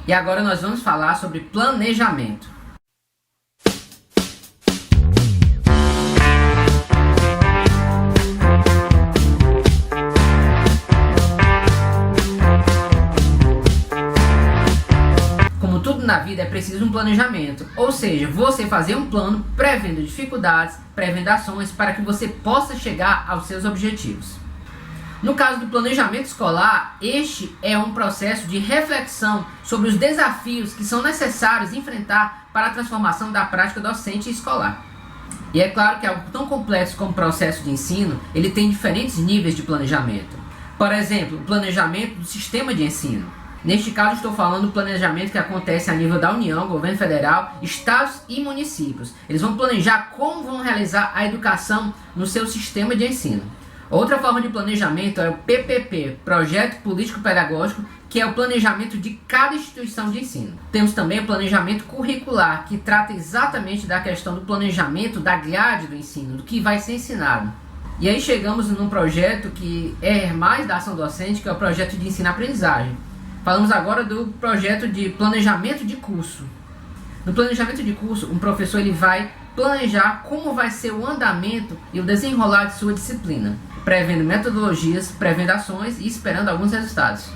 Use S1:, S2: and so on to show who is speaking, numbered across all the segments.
S1: E agora nós vamos falar sobre planejamento. Como tudo na vida é preciso um planejamento, ou seja, você fazer um plano prevendo dificuldades, prevendo ações para que você possa chegar aos seus objetivos. No caso do planejamento escolar, este é um processo de reflexão sobre os desafios que são necessários enfrentar para a transformação da prática docente e escolar. E é claro que algo tão complexo como o processo de ensino, ele tem diferentes níveis de planejamento. Por exemplo, o planejamento do sistema de ensino. Neste caso, estou falando do planejamento que acontece a nível da União, governo federal, estados e municípios. Eles vão planejar como vão realizar a educação no seu sistema de ensino. Outra forma de planejamento é o PPP, Projeto Político Pedagógico, que é o planejamento de cada instituição de ensino. Temos também o planejamento curricular, que trata exatamente da questão do planejamento da grade do ensino, do que vai ser ensinado. E aí chegamos num projeto que é mais da ação docente, que é o projeto de ensino-aprendizagem. Falamos agora do projeto de planejamento de curso. No planejamento de curso, um professor ele vai planejar como vai ser o andamento e o desenrolar de sua disciplina, prevendo metodologias, prevendo ações e esperando alguns resultados.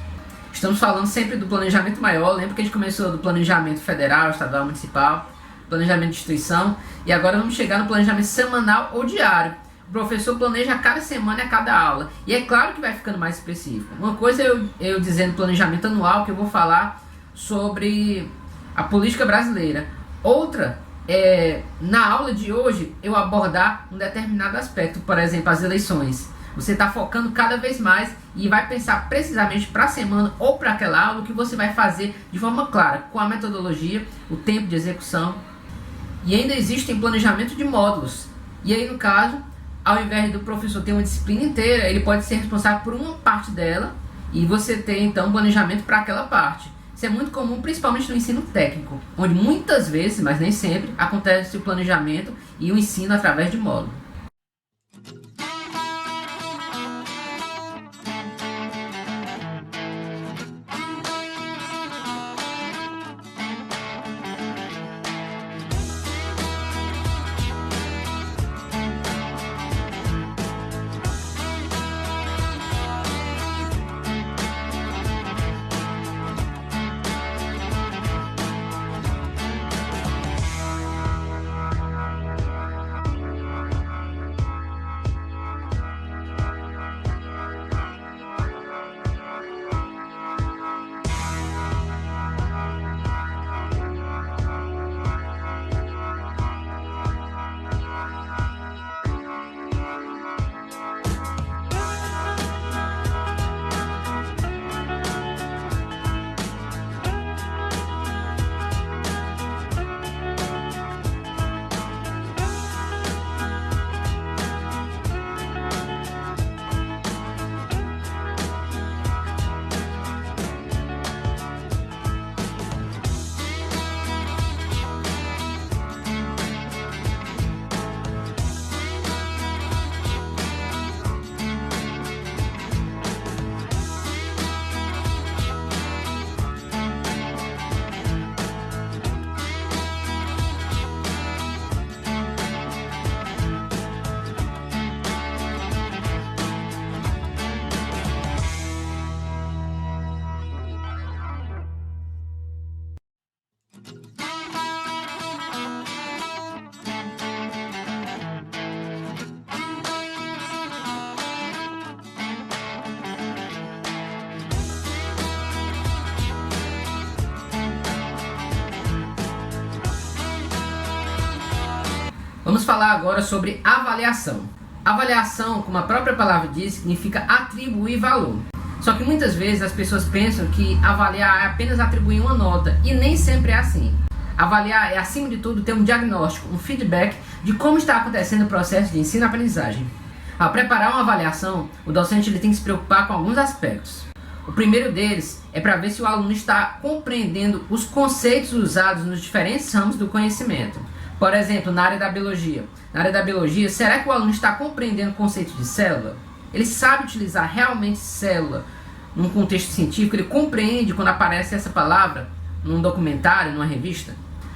S1: Estamos falando sempre do planejamento maior, lembra que a gente começou do planejamento federal, estadual, municipal, planejamento de instituição, e agora vamos chegar no planejamento semanal ou diário. O professor planeja a cada semana e a cada aula, e é claro que vai ficando mais específico. Uma coisa é eu dizendo planejamento anual, que eu vou falar sobre a política brasileira. Outra é, na aula de hoje, eu abordar um determinado aspecto, por exemplo, as eleições. Você está focando cada vez mais e vai pensar precisamente para a semana ou para aquela aula o que você vai fazer de forma clara, com a metodologia, o tempo de execução. E ainda existe planejamento de módulos. E aí, no caso, ao invés do professor ter uma disciplina inteira, ele pode ser responsável por uma parte dela e você ter, então, um planejamento para aquela parte. Isso é muito comum, principalmente no ensino técnico, onde muitas vezes, mas nem sempre, acontece o planejamento e o ensino através de módulo. Vamos falar agora sobre avaliação. Avaliação, como a própria palavra diz, significa atribuir valor. Só que muitas vezes as pessoas pensam que avaliar é apenas atribuir uma nota, e nem sempre é assim. Avaliar é, acima de tudo, ter um diagnóstico, um feedback de como está acontecendo o processo de ensino-aprendizagem. Ao preparar uma avaliação, o docente ele tem que se preocupar com alguns aspectos. O primeiro deles é para ver se o aluno está compreendendo os conceitos usados nos diferentes ramos do conhecimento. Por exemplo, na área da biologia. Na área da biologia, será que o aluno está compreendendo o conceito de célula? Ele sabe utilizar realmente célula num contexto científico? Ele compreende quando aparece essa palavra num documentário, numa revista?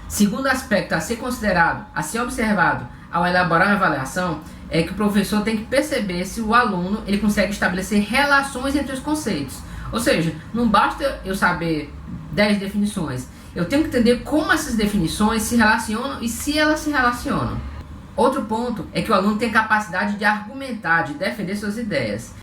S1: Segundo aspecto a ser considerado, a ser observado ao elaborar uma avaliação, é que o professor tem que perceber se o aluno ele consegue estabelecer relações entre os conceitos. Ou seja, não basta eu saber 10 definições, eu tenho que entender como essas definições se relacionam e se elas se relacionam. Outro ponto é que o aluno tem capacidade de argumentar, de defender suas ideias.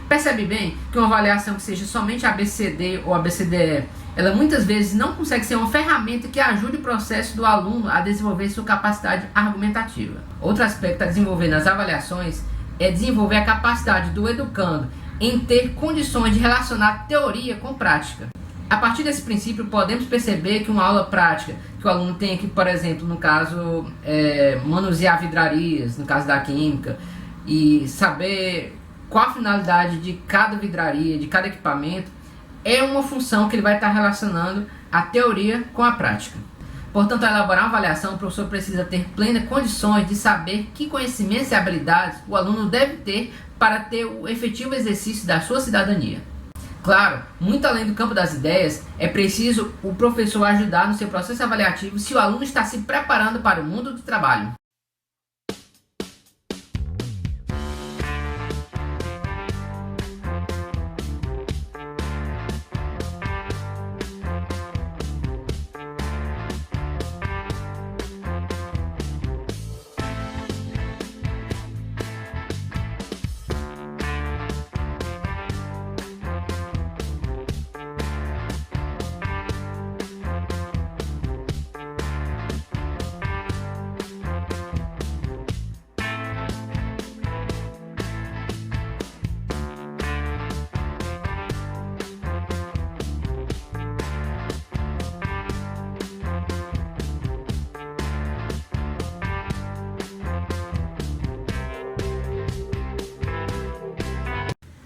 S1: Percebe bem que uma avaliação que seja somente ABCD ou ABCDE, ela muitas vezes não consegue ser uma ferramenta que ajude o processo do aluno a desenvolver sua capacidade argumentativa. Outro aspecto a desenvolver nas avaliações é desenvolver a capacidade do educando em ter condições de relacionar teoria com prática. A partir desse princípio, podemos perceber que uma aula prática, que o aluno tem que, por exemplo, no caso, manusear vidrarias, no caso da química, e saber qual a finalidade de cada vidraria, de cada equipamento, é uma função que ele vai estar relacionando a teoria com a prática. Portanto, ao elaborar uma avaliação, o professor precisa ter plenas condições de saber que conhecimentos e habilidades o aluno deve ter para ter o efetivo exercício da sua cidadania. Claro, muito além do campo das ideias, é preciso o professor ajudar no seu processo avaliativo se o aluno está se preparando para o mundo do trabalho.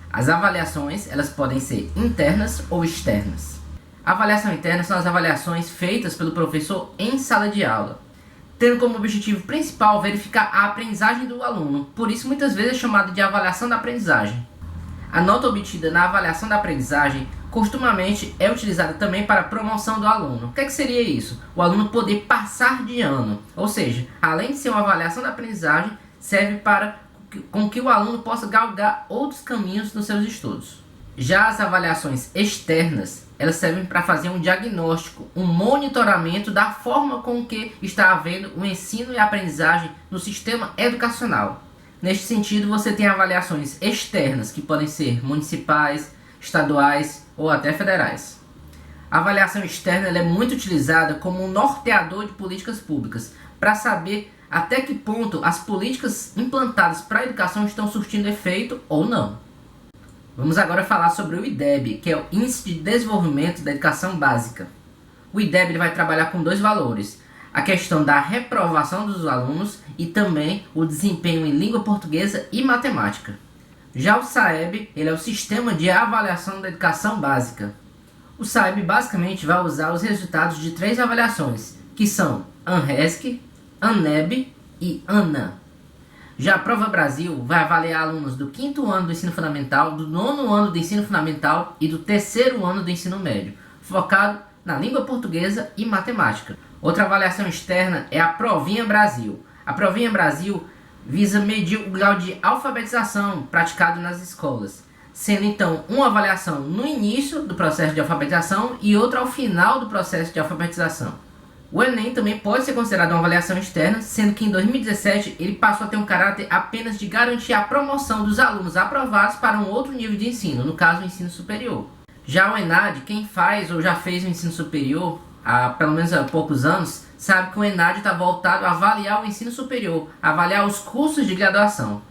S1: As avaliações, elas podem ser internas ou externas. A avaliação interna são as avaliações feitas pelo professor em sala de aula, tendo como objetivo principal verificar a aprendizagem do aluno, por isso muitas vezes é chamado de avaliação da aprendizagem. A nota obtida na avaliação da aprendizagem costumamente é utilizada também para a promoção do aluno. O que seria isso? O aluno poder passar de ano, ou seja, além de ser uma avaliação da aprendizagem, serve para com que o aluno possa galgar outros caminhos nos seus estudos. Já as avaliações externas, elas servem para fazer um diagnóstico, um monitoramento da forma com que está havendo o ensino e a aprendizagem no sistema educacional. Neste sentido, você tem avaliações externas, que podem ser municipais, estaduais ou até federais. A avaliação externa ela é muito utilizada como um norteador de políticas públicas, para saber até que ponto as políticas implantadas para a educação estão surtindo efeito ou não. Vamos agora falar sobre o IDEB, que é o Índice de Desenvolvimento da Educação Básica. O IDEB ele vai trabalhar com dois valores, a questão da reprovação dos alunos e também o desempenho em língua portuguesa e matemática. Já o SAEB ele é o Sistema de Avaliação da Educação Básica. O SAEB basicamente vai usar os resultados de 3 avaliações, que são ANRESC, ANEB e ANA. Já a Prova Brasil vai avaliar alunos do 5º ano do ensino fundamental, do 9º ano do ensino fundamental e do 3º ano do ensino médio, focado na língua portuguesa e matemática. Outra avaliação externa é a Provinha Brasil. A Provinha Brasil visa medir o grau de alfabetização praticado nas escolas, sendo então uma avaliação no início do processo de alfabetização e outra ao final do processo de alfabetização. O Enem também pode ser considerado uma avaliação externa, sendo que em 2017 ele passou a ter um caráter apenas de garantir a promoção dos alunos aprovados para um outro nível de ensino, no caso o ensino superior. Já o ENAD, quem faz ou já fez o ensino superior há pelo menos há poucos anos, sabe que o ENAD está voltado a avaliar o ensino superior, a avaliar os cursos de graduação.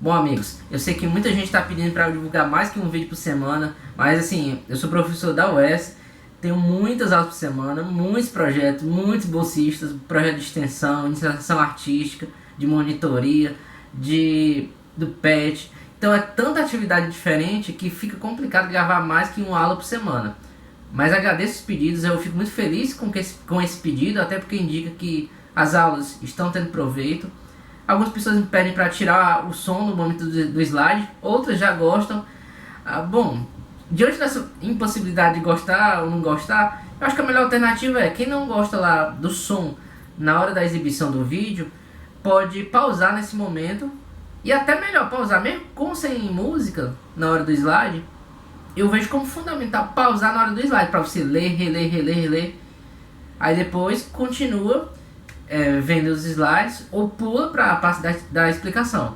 S1: Bom, amigos, eu sei que muita gente está pedindo para eu divulgar mais que um vídeo por semana, mas assim, eu sou professor da UES, tenho muitas aulas por semana, muitos projetos, muitos bolsistas, projeto de extensão, iniciação artística, de monitoria, do PET. Então é tanta atividade diferente que fica complicado gravar mais que uma aula por semana. Mas agradeço os pedidos, eu fico muito feliz com esse pedido, até porque indica que as aulas estão tendo proveito. Algumas pessoas me pedem para tirar o som no momento do slide, outras já gostam. Bom, diante dessa impossibilidade de gostar ou não gostar, eu acho que a melhor alternativa é, quem não gosta lá do som na hora da exibição do vídeo, pode pausar nesse momento, e até melhor pausar, mesmo com sem música na hora do slide, eu vejo como fundamental pausar na hora do slide, para você ler, reler, aí depois continua vendo os slides ou pula para a parte da explicação.